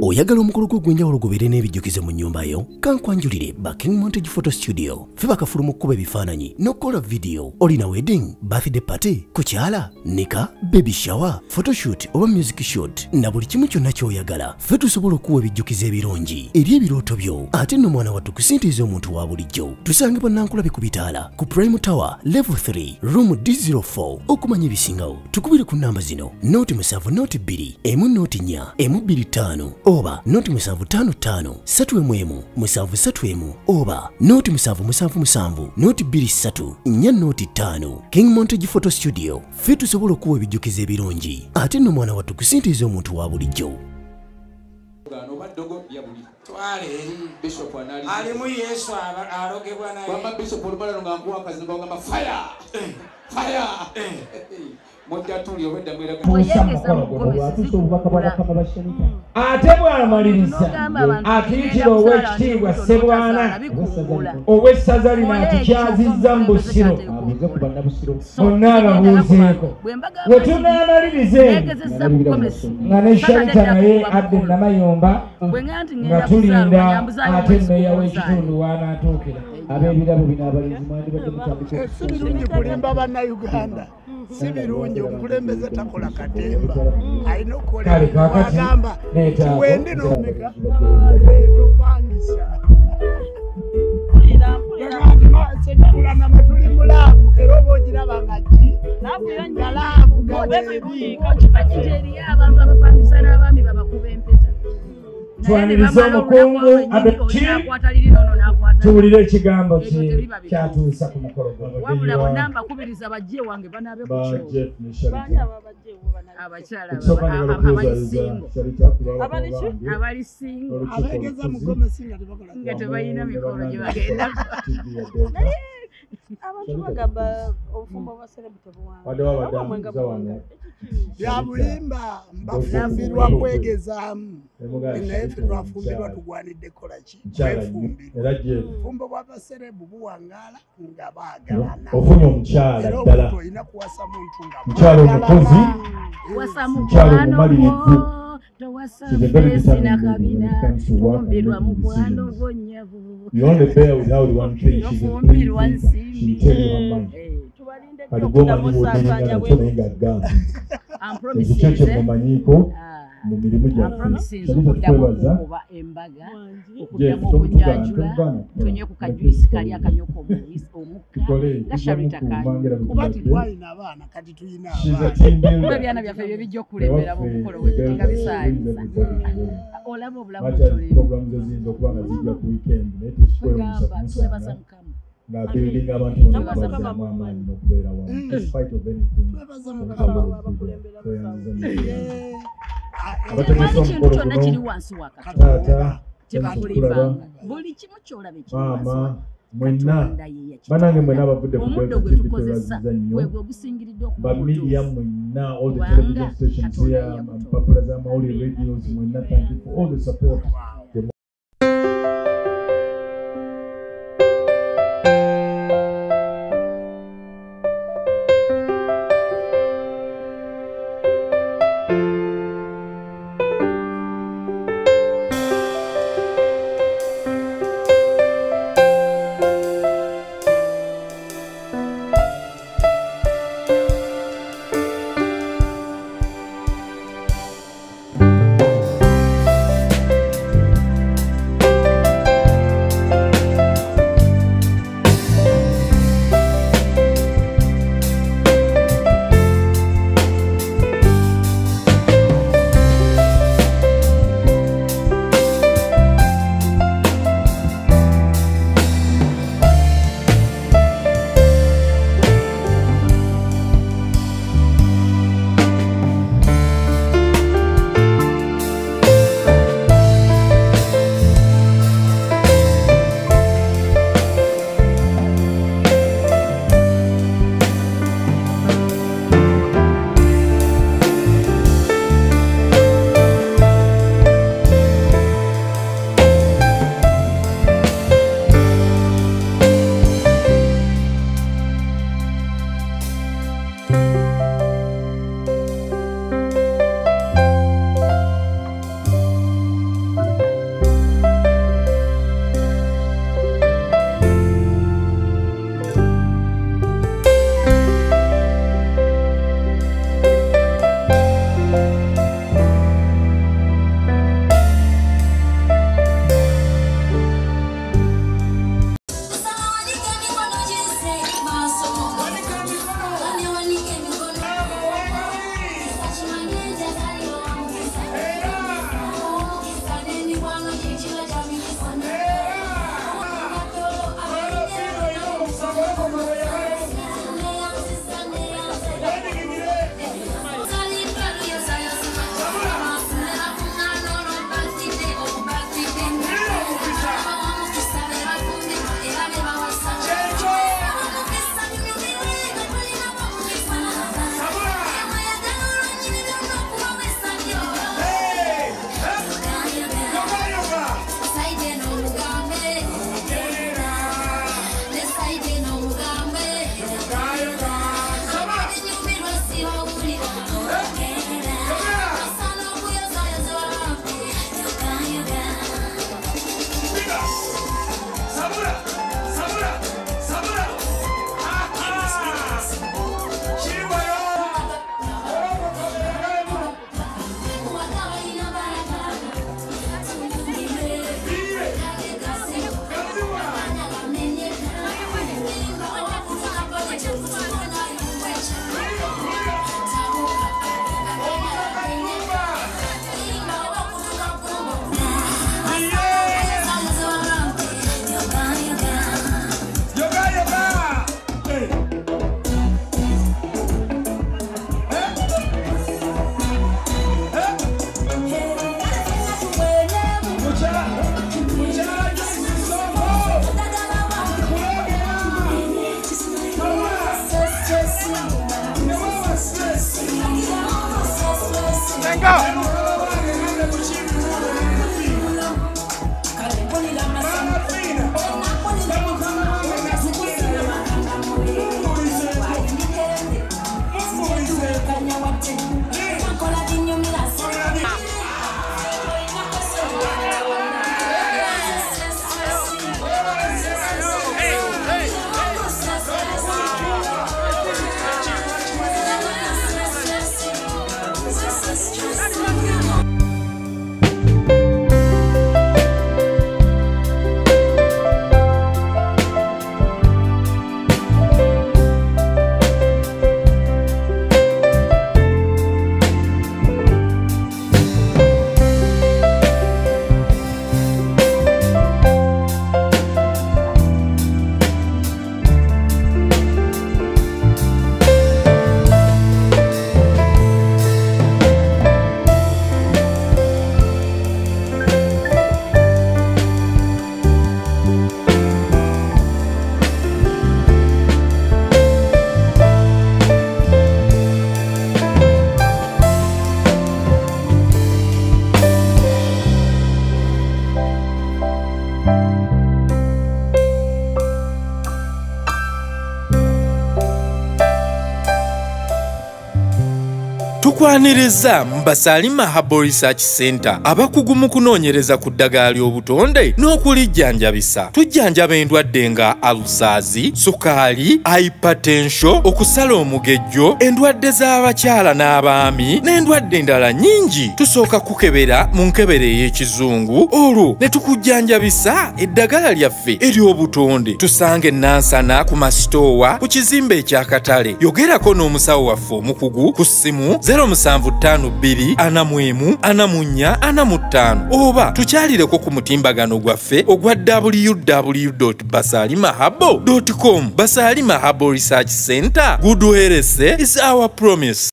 Oyagala omukolo gw'ogwenjawulo gubeere n'ebijjukize mu nnyumba yo? Kankwanjulire ba King Montage Photo Studio. Ffe bakafuluma okukuba ebifaananyi n'okukola video. Olina wedding, birthday party, kukyala, nika, baby shower, photoshoot oba music shoot na buli kimu kyonna ky'oyagala. Ffe tusobola okuwa ebijjukize ebirungi eri ebirooto byo. Ate nno mwana wattu kusintiiza omuntu wa bulijjo. Tusange Bannankulabye ku Bitaala ku Prime Tower Level 3 Room D04. Okumanya ebisingawo tukubire ku nnamba zino: noti 7 noti 2 emu noti 4 emu 25 oba noti 755 3 7 oba noti 777 noti 23 4 noti 5. King Montage Photo Studio. Ffe tusobola okuwa ebijjukize ebirungi ate nno mwana wattu kusintiiza omuntu wa bulijjo. Bishop alimu Yesu arogebwa naye. Bamba Bishop olumala ng'ankuwa akazimba ngamba fire. Fire. Ate bw'amaliriza akiyitira ow'ekitiibwa Ssebwana ow'essaza lino atukyazizza mu Busiro bonna ababuuzeeko we tunaamalirize nga ne Sharita naye adde Namayomba nga tulinda ate mmeeya w'ekitundu w'anaatuukira ab'ebirabo bino abalinzi mwandibadde mutandika si birungi kulimba bannayuganda. Si birungi omukulembeze takola katemba alina okukola agamba kiwende n'omeka topangisa kulana tuli mulaavu era oba ogiraba nga ki galaavu abantu abapangisa n'abaami babakuba empeta. Twaniriza omukungu Abeki tuwulire ekigambo kye kyatuusa ku mukolo gwe. Wabula bonna mbakubiriza bajje wange banaabe ku kyo. Abakyala abali singo abeegeza mugomesi nga tebalina mikolo gye bagenda. Abantu bagamba obufumbo bwa celebrity buwange. Ya bulimba mbafumbirwa kwegezaamu. Naye ffe twafumbirwa tugwanidde kola ki? Era gye obufumbo bw'abaserebu buwangaala nga baagalana. ofunye omukyala ddala Olina kuwasa muntu nga mukyala omukozi Wasa mukyala omumaliridde. towasa She's a very mpesi na determined lady when it kabina comes to work and fumbirwa making mukwano decisions. gonyavu You only bear without one thing. She's a fumbirwa plain thing. She'll tell you her mind. Tubalinde Kati kyo gw'omanyi kudamusasanya bw'otenyera naye ng'agamba. ampromises Ekyo kye mumanyiiko mu mirimu gyaffe. ampromises Shalita okuddamu tukwebaza. okukuba embaga okuddamu okunjanjula tunywe ku kajuisi kali akamyuka omukka nga Sharita kali kuba titwalina abaana kati tulina She's a abaana. team builder. ebyana byaffe bye bijja okulembera mu mukolo webitinga bisaaliza olaba obulamu butuli Programs eziyinza okuba nga zijja ku weekend naye tekikwebuusa gamba twebaza kumusanga Mukama nga building abantu bonna kubazzaamu amaanyi n'okubeera wamu in spite of anything. Twebaza The Mukama. Lord will be there. Tweyanziza Mukama. tewali kintu kyonna kiri wansi wa Katonda Taata, tebakulimbanga buli kimu kyolaba ekiri wansi wa maama, mwenna Katonda ye yakitanga. bannange mwenna abavudde ku omuddo gwe TV tukozesa twebaziza nnyo. gwe gusingiridde okuba Ba media omutuufu. mwenna, all the Kubanga television stations Katonda here, yakutonda. mpapula z'amawulire, radios, mwenna, thank you for all the support. Tukwaniriza Basalima Herbal Research Center abakugu mu kunoonyereza ku ddagala ly'obutonde n'okulijjanjabisa. Tujjanjaba endwadde nga alusaazi, sukaali, hypertension, okusala omugejjo, endwadde z'abakyala n'abaami n'endwadde endala nnyingi. Tusooka kukebera mu nkebera ey'ekizungu olwo ne tukujjanjabisa eddagala lyaffe ery'obutonde. Tusange Nansana ku masitoowa ku kizimbe eky'akatale. Yogerako n'omusawo waffe omukugu ku ssimu 0752 oba tukyalireko ku mutimbagano gwaffe ogwa www.basalimaherbal.com. Basalima Herbal Research Center, good health is our promise.